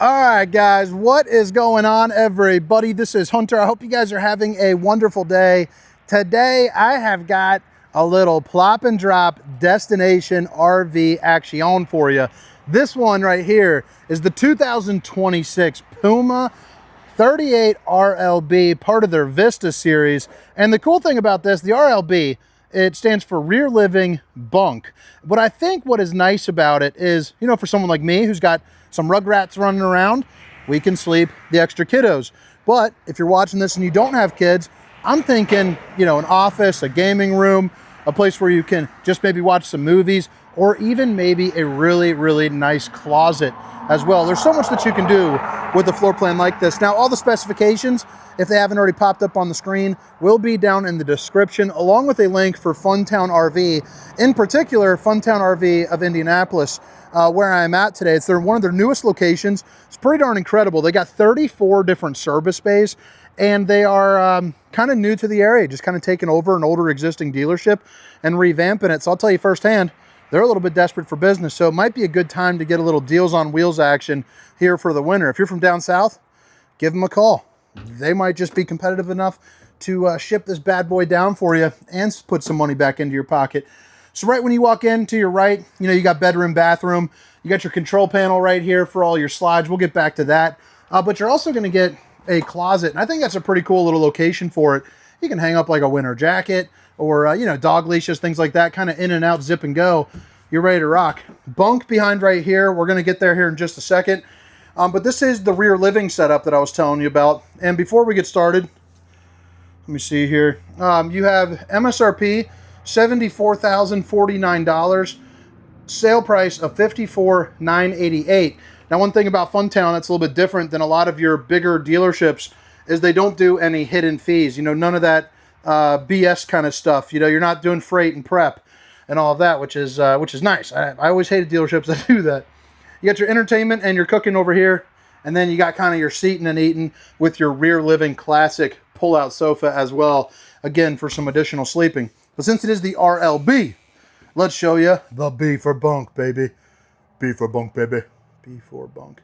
All right, guys, what is going on, everybody? This is Hunter. I hope you guys are having a wonderful day. Today, I have got a little plop and drop destination RV action for you. This one right here is the 2026 Puma 38 RLB, part of their Vista series. And the cool thing about this, the RLB, it stands for rear living bunk. But I think what is nice about it is, you know, for someone like me who's got some rugrats running around, we can sleep the extra kiddos. But if you're watching this and you don't have kids, I'm thinking, you know, an office, a gaming room, a place where you can just maybe watch some movies, or even maybe a really, really nice closet as well. There's so much that you can do with a floor plan like this. Now, all the specifications, if they haven't already popped up on the screen, will be down in the description, along with a link for Funtown RV, in particular, Funtown RV of Indianapolis, where I'm at today. It's one of their newest locations. It's pretty darn incredible. They got 34 different service bays, and they are kind of new to the area, just kind of taking over an older existing dealership and revamping it. So I'll tell you firsthand, they're a little bit desperate for business, so it might be a good time to get a little deals on wheels action here for the winter. If you're from down south, give them a call. They might just be competitive enough to ship this bad boy down for you and put some money back into your pocket. So right when you walk in to your right, you know, you got bedroom, bathroom, you got your control panel right here for all your slides. We'll get back to that. But you're also going to get a closet, and I think that's a pretty cool little location for it. You can hang up like a winter jacket or, you know, dog leashes, things like that, kind of in and out, zip and go. You're ready to rock. Bunk behind right here. We're going to get there here in just a second. But this is the rear living setup that I was telling you about. And before we get started, let me see here. You have MSRP, $74,049. Sale price of $54,988. Now, one thing about Funtown that's a little bit different than a lot of your bigger dealerships is they don't do any hidden fees. You know, none of that BS kind of stuff. You know, you're not doing freight and prep and all of that, which is nice. I always hated dealerships that do that. You got your entertainment and your cooking over here, and then you got kind of your seating and eating with your rear living classic pull-out sofa as well, again, for some additional sleeping. But since it is the RLB, let's show you the B for bunk, baby. B for bunk, baby. B for bunk.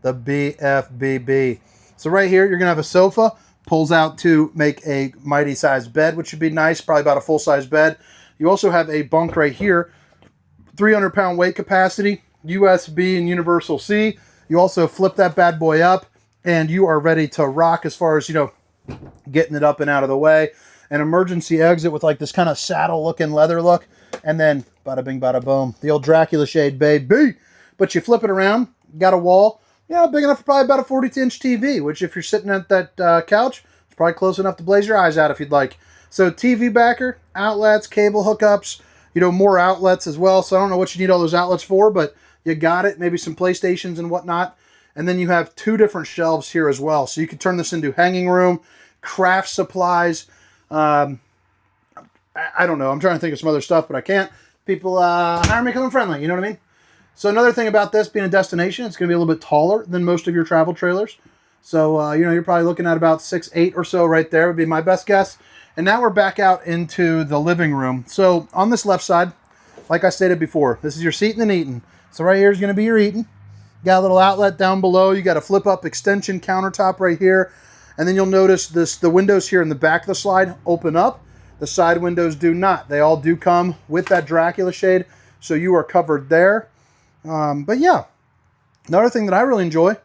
The BFBB. So right here, you're going to have a sofa, pulls out to make a mighty-sized bed, which should be nice, probably about a full-size bed. You also have a bunk right here, 300-pound weight capacity, USB and universal C. You also flip that bad boy up, and you are ready to rock as far as, you know, getting it up and out of the way. An emergency exit with like this kind of saddle-looking leather look, and then bada bing, bada boom. The old Dracula shade, baby. But you flip it around, got a wall, yeah, big enough for probably about a 42-inch TV, which if you're sitting at that couch, it's probably close enough to blaze your eyes out if you'd like. So TV backer, outlets, cable hookups, you know, more outlets as well. So I don't know what you need all those outlets for, but you got it. Maybe some PlayStations and whatnot. And then you have two different shelves here as well. So you can turn this into hanging room, craft supplies. I don't know. I'm trying to think of some other stuff, but I can't. People hire me because I'm friendly. You know what I mean? So another thing about this being a destination, it's going to be a little bit taller than most of your travel trailers. So, you know, you're probably looking at about 6'8" or so right there would be my best guess. And now we're back out into the living room. So on this left side, like I stated before, this is your seating and eating. So right here is going to be your eating. You got a little outlet down below. You got a flip up extension countertop right here. And then you'll notice the windows here in the back of the slide open up. The side windows do not. They all do come with that Dracula shade. So you are covered there. But yeah, another thing that I really enjoy,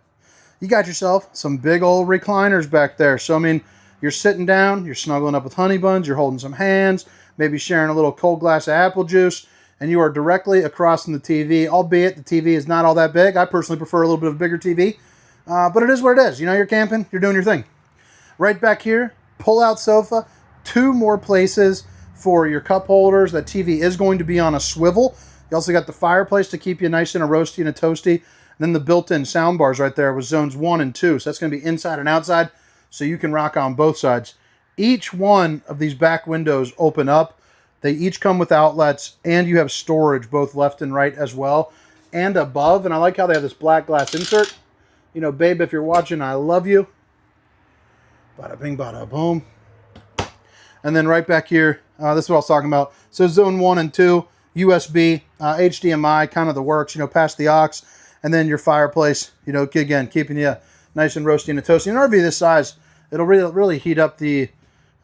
you got yourself some big old recliners back there. So, I mean, you're sitting down, you're snuggling up with honey buns, you're holding some hands, maybe sharing a little cold glass of apple juice, and you are directly across from the TV, albeit the TV is not all that big. I personally prefer a little bit of a bigger TV, but it is what it is. You know, you're camping, you're doing your thing. Right back here, pull-out sofa, two more places for your cup holders. That TV is going to be on a swivel. You also got the fireplace to keep you nice and a roasty and a toasty. And then the built-in sound bars right there with zones 1 and 2. So that's going to be inside and outside, so you can rock on both sides. Each one of these back windows open up. They each come with outlets, and you have storage both left and right as well, and above. And I like how they have this black glass insert. You know, babe, if you're watching, I love you. Bada bing, bada boom. And then right back here, this is what I was talking about. So zone 1 and 2, USB, HDMI, kind of the works, you know, past the aux. And then your fireplace, you know, again, keeping you nice and roasty and toasty. An RV this size, it'll really heat up the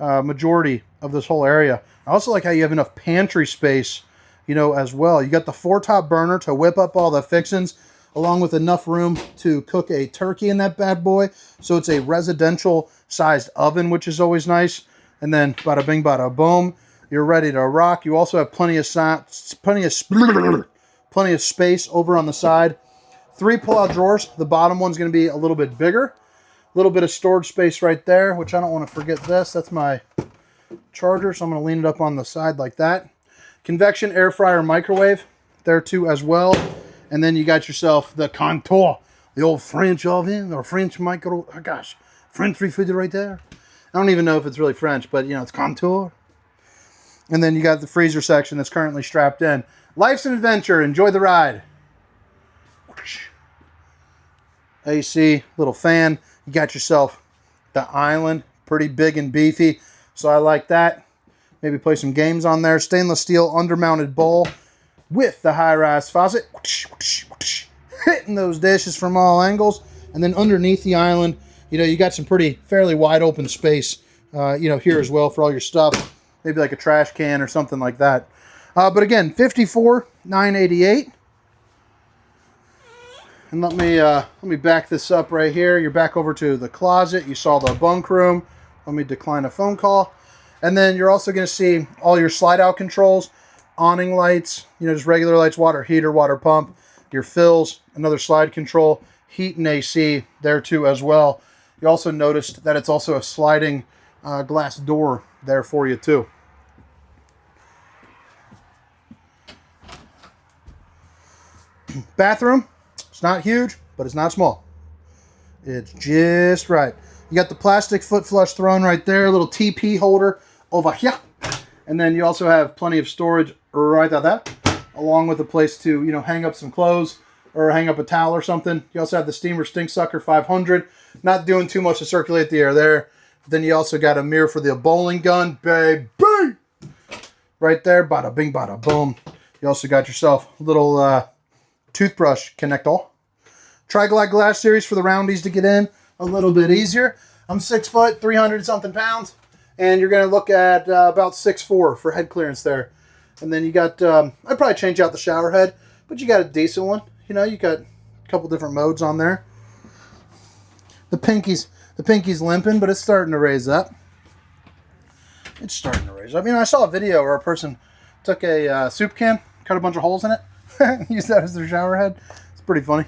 majority of this whole area. I also like how you have enough pantry space, you know, as well. You got the 4-top burner to whip up all the fixings, along with enough room to cook a turkey in that bad boy. So it's a residential sized oven, which is always nice. And then bada bing, bada boom, you're ready to rock. You also have plenty of space over on the side. 3 pull-out drawers. The bottom one's going to be a little bit bigger. A little bit of storage space right there, which I don't want to forget this. That's my charger, so I'm going to lean it up on the side like that. Convection air fryer microwave there too as well. And then you got yourself the Contour, the old French oven or French micro, oh gosh, French refrigerator. I don't even know if it's really French, but you know, it's Contour. And then you got the freezer section that's currently strapped in. Life's an adventure. Enjoy the ride. AC, little fan. You got yourself the island, pretty big and beefy, so I like that. Maybe play some games on there. Stainless steel undermounted bowl with the high-rise faucet. Hitting those dishes from all angles. And then underneath the island, you know, you got some fairly wide open space, you know, here as well for all your stuff. Maybe like a trash can or something like that. But again, $54,988. And let me back this up right here. You're back over to the closet. You saw the bunk room. Let me decline a phone call. And then you're also going to see all your slide out controls, awning lights, you know, just regular lights, water heater, water pump, your fills, another slide control, heat and AC there too as well. You also noticed that it's also a sliding glass door there for you too. Bathroom, it's not huge, but it's not small. It's just right. You got the plastic foot flush throne right there, a little TP holder over here. And then you also have plenty of storage right there, along with a place to, you know, hang up some clothes or hang up a towel or something. You also have the Steamer Stink Sucker 500. Not doing too much to circulate the air there. Then you also got a mirror for the bowling gun, baby. Right there, bada bing, bada boom. You also got yourself a little toothbrush connector. Tri-Glide glass series for the roundies to get in a little bit easier. I'm 6 foot, 300 something pounds. And you're going to look at about 6'4" for head clearance there. And then you got, I'd probably change out the shower head, but you got a decent one. You know, you got a couple different modes on there. The pinky's limping, but it's starting to raise up. It's starting to raise up. You know, I saw a video where a person took a soup can, cut a bunch of holes in it, and used that as their shower head. It's pretty funny.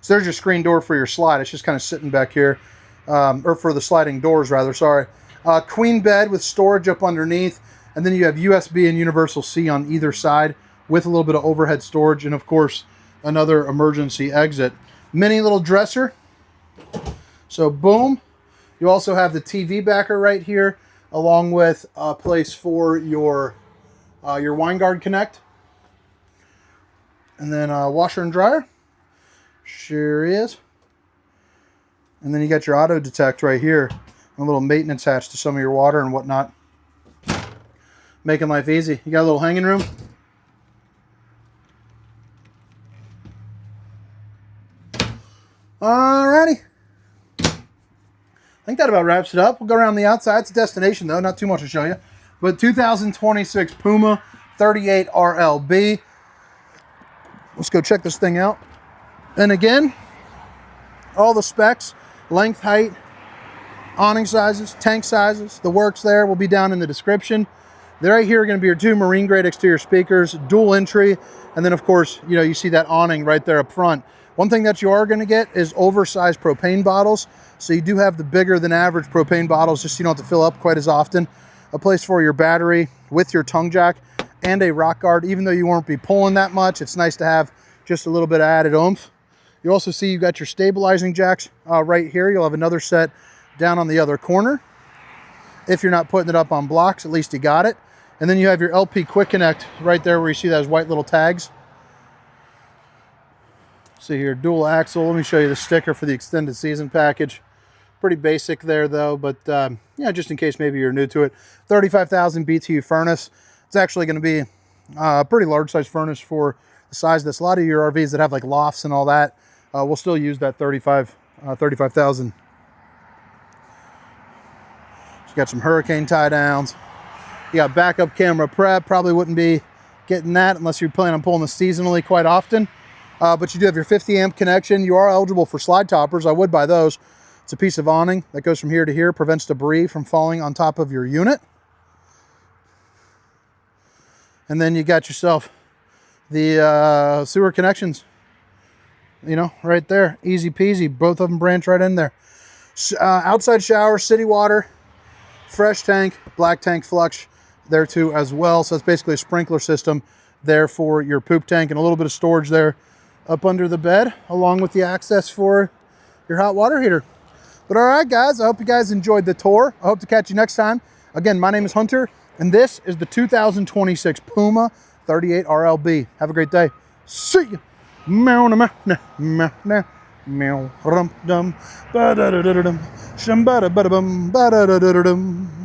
So there's your screen door for your slide. It's just kind of sitting back here, or for the sliding doors rather, sorry. Queen bed with storage up underneath, and then you have USB and universal C on either side with a little bit of overhead storage, and of course another emergency exit. Mini little dresser. So boom. You also have the TV backer right here, along with a place for your wine guard connect, and then washer and dryer. Sure is. And then you got your auto detect right here. A little maintenance hatch to some of your water and whatnot. Making life easy. You got a little hanging room. Alrighty. I think that about wraps it up. We'll go around the outside. It's a destination though, not too much to show you. But 2026 Puma 38 RLB. Let's go check this thing out. And again, all the specs, length, height, awning sizes, tank sizes, the works there will be down in the description. They're right here are going to be your 2 marine grade exterior speakers, dual entry, and then of course, you know, you see that awning right there up front. One thing that you are going to get is oversized propane bottles. So you do have the bigger than average propane bottles, just so you don't have to fill up quite as often. A place for your battery with your tongue jack and a rock guard. Even though you won't be pulling that much, it's nice to have just a little bit of added oomph. You also see you got your stabilizing jacks right here. You'll have another set down on the other corner. If you're not putting it up on blocks, at least you got it. And then you have your LP Quick Connect right there where you see those white little tags. See here, dual axle. Let me show you the sticker for the extended season package. Pretty basic there though, but yeah, just in case maybe you're new to it. 35,000 BTU furnace. It's actually going to be a pretty large size furnace for the size this. A lot of your RVs that have like lofts and all that will still use that 35,000. So you got some hurricane tie downs. You got backup camera prep. Probably wouldn't be getting that unless you plan on pulling this seasonally quite often. But you do have your 50 amp connection. You are eligible for slide toppers. I would buy those. It's a piece of awning that goes from here to here, prevents debris from falling on top of your unit. And then you got yourself the sewer connections, you know, right there. Easy peasy. Both of them branch right in there. Outside shower, city water, fresh tank, black tank flush there too as well. So it's basically a sprinkler system there for your poop tank, and a little bit of storage there up under the bed, along with the access for your hot water heater. But all right, guys, I hope you guys enjoyed the tour. I hope to catch you next time. Again, my name is Hunter, and this is the 2026 Puma 38 RLB. Have a great day. See you. Meow, meow, meow, meow, meow, rum, dum, ba da da da dum, shum ba da ba da bum, ba da da da dum.